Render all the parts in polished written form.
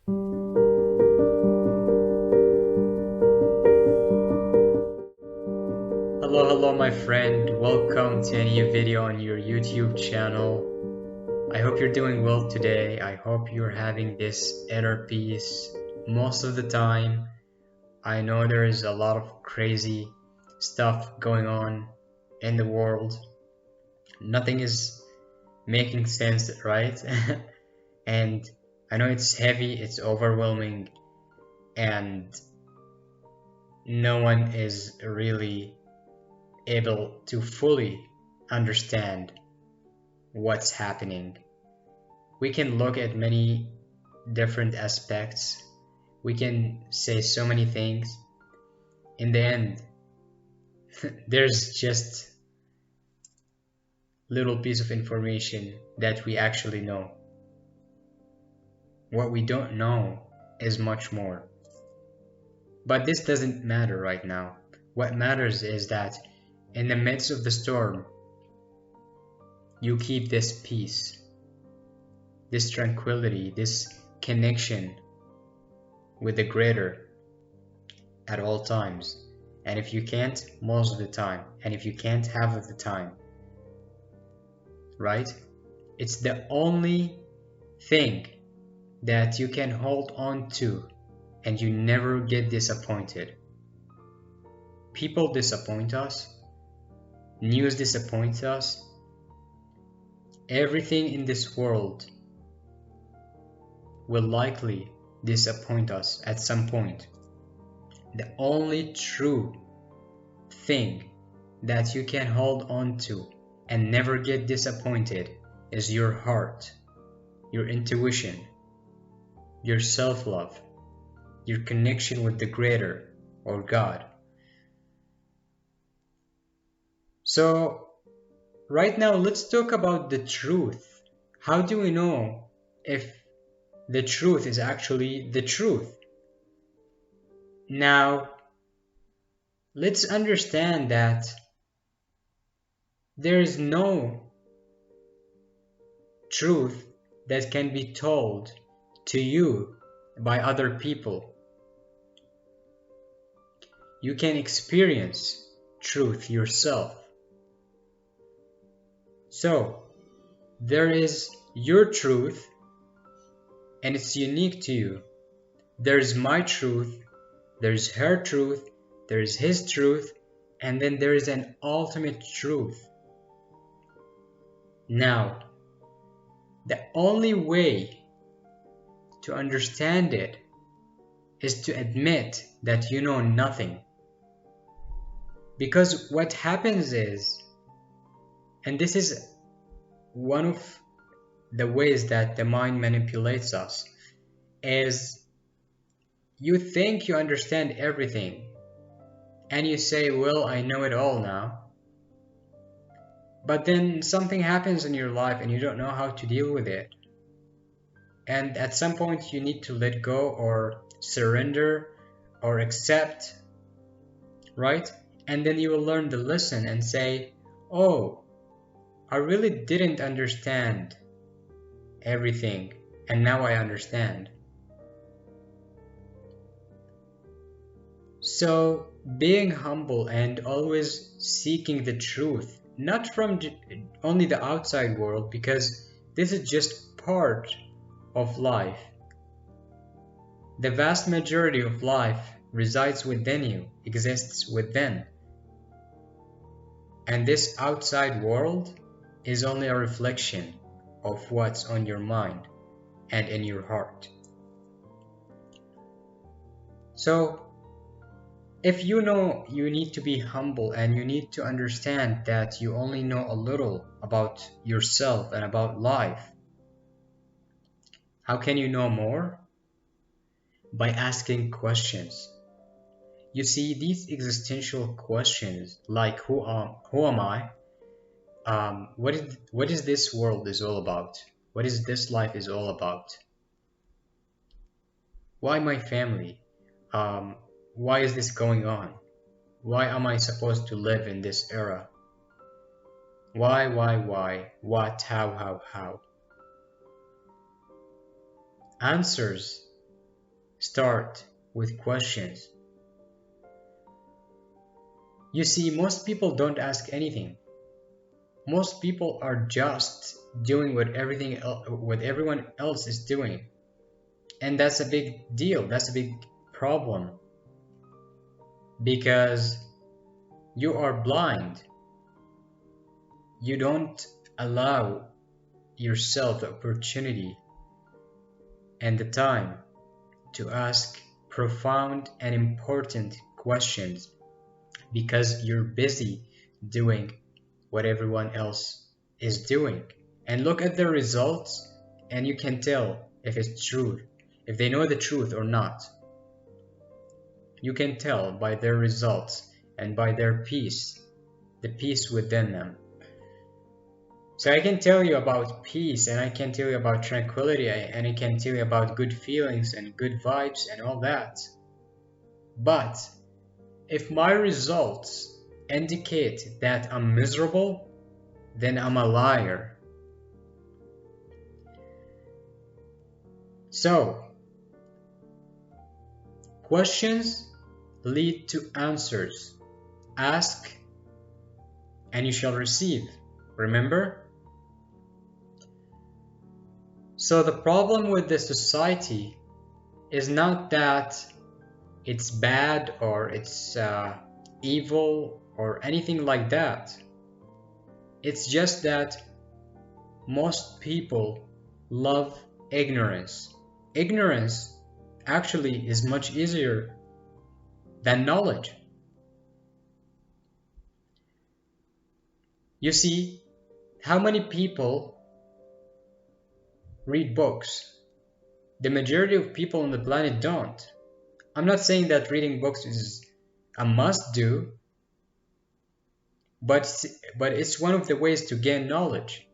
Hello, my friend. Welcome to a new video on your YouTube channel. I hope you're doing well today. I hope you're having this inner peace most of the time. I know there is a lot of crazy stuff going on in the world. Nothing is making sense, right? And I know it's heavy, it's overwhelming, and no one is really able to fully understand what's happening. We can look at many different aspects. We can say so many things. In the end, there's just little piece of information that we actually know. What we don't know is much more. But this doesn't matter right now. What matters is that in the midst of the storm, you keep this peace, this tranquility, this connection with the greater at all times. And if you can't, most of the time. And if you can't, half of the time. Right? It's the only thing that you can hold on to and you never get disappointed. People disappoint us. News disappoints us. Everything in this world will likely disappoint us at some point. The only true thing that you can hold on to and never get disappointed is your heart, your intuition, your self-love, your connection with the greater or God. So right now, let's talk about the truth. How do we know if the truth is actually the truth? Now, let's understand that there is no truth that can be told to you by other people. You can experience truth yourself. So, there is your truth, and it's unique to you. There's my truth, there's her truth, there's his truth, and then there is an ultimate truth. Now, the only way to understand it is to admit that you know nothing. Because what happens is, and this is one of the ways that the mind manipulates us, is you think you understand everything and you say, well, I know it all now. But then something happens in your life and you don't know how to deal with it. And at some point you need to let go or surrender or accept, right? And then you will learn the lesson and say, oh, I really didn't understand everything, and now I understand. So being humble and always seeking the truth, not from only the outside world, because this is just part of life. The vast majority of life resides within you, exists within. And this outside world is only a reflection of what's on your mind and in your heart. So, if you know you need to be humble and you need to understand that you only know a little about yourself and about life, how can you know more? By asking questions. You see, these existential questions like who am I? What is this world is all about? What is this life is all about? Why my family? Why is this going on? Why am I supposed to live in this era? Why? What? How? Answers start with questions. You see, most people don't ask anything. Most people are just doing what everyone else is doing. And that's a big deal. That's a big problem. Because you are blind. You don't allow yourself the opportunity and the time to ask profound and important questions because you're busy doing what everyone else is doing. And look at the results and you can tell if it's true, if they know the truth or not. You can tell by their results and by their peace, the peace within them. So I can tell you about peace, and I can tell you about tranquility, and I can tell you about good feelings and good vibes and all that. But if my results indicate that I'm miserable, then I'm a liar. So, questions lead to answers. Ask and you shall receive. Remember? So the problem with the society is not that it's bad or it's evil or anything like that. It's just that most people love ignorance. Ignorance actually is much easier than knowledge. You see, how many people read books? The majority of people on the planet don't. I'm not saying that reading books is a must-do, but it's one of the ways to gain knowledge.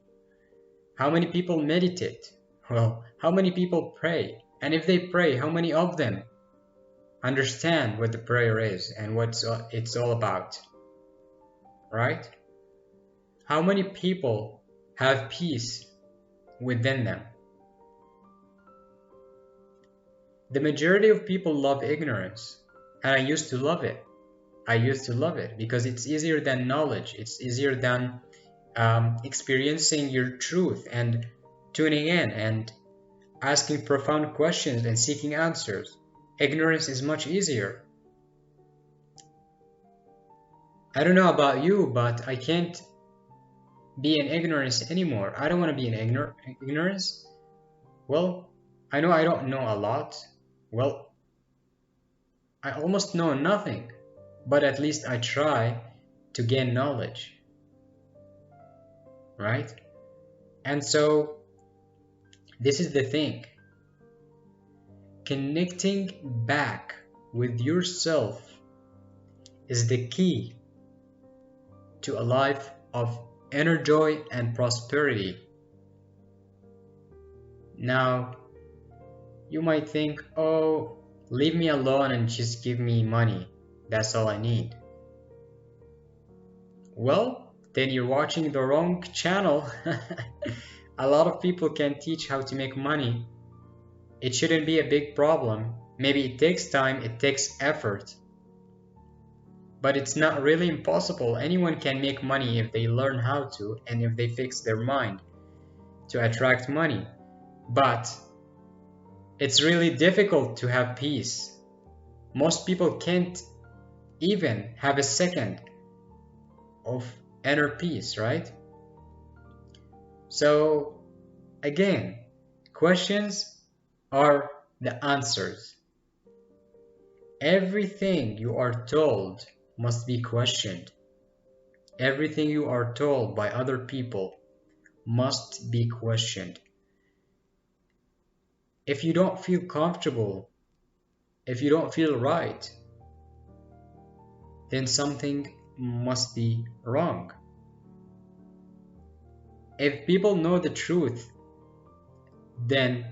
How many people meditate? Well, how many people pray? And if they pray, how many of them understand what the prayer is and what it's all about? Right? How many people have peace within them? The majority of people love ignorance, and I used to love it. I used to love it because it's easier than knowledge. It's easier than experiencing your truth and tuning in and asking profound questions and seeking answers. Ignorance is much easier. I don't know about you, but I can't be in ignorance anymore. I don't want to be in ignorance. Well, I know I don't know a lot. Well, I almost know nothing, but at least I try to gain knowledge, right? And so this is the thing. Connecting back with yourself is the key to a life of inner joy and prosperity. Now, you might think, oh, leave me alone and just give me money. That's all I need. Well, then you're watching the wrong channel. A lot of people can teach how to make money. It shouldn't be a big problem. Maybe it takes time, it takes effort. But it's not really impossible. Anyone can make money if they learn how to and if they fix their mind to attract money. But it's really difficult to have peace. Most people can't even have a second of inner peace, right? So again, questions are the answers. Everything you are told must be questioned. Everything you are told by other people must be questioned. If you don't feel comfortable, if you don't feel right, then something must be wrong. If people know the truth, then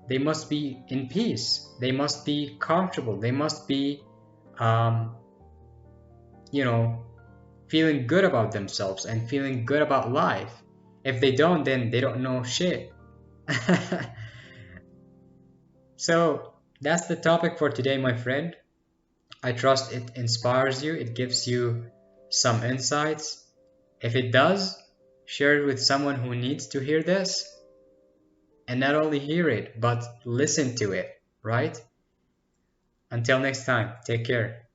they must be in peace. They must be comfortable. They must be, feeling good about themselves and feeling good about life. If they don't, then they don't know shit. So that's the topic for today, my friend. I trust it inspires you, it gives you some insights. If it does, share it with someone who needs to hear this, and not only hear it, but listen to it, right? Until next time, take care.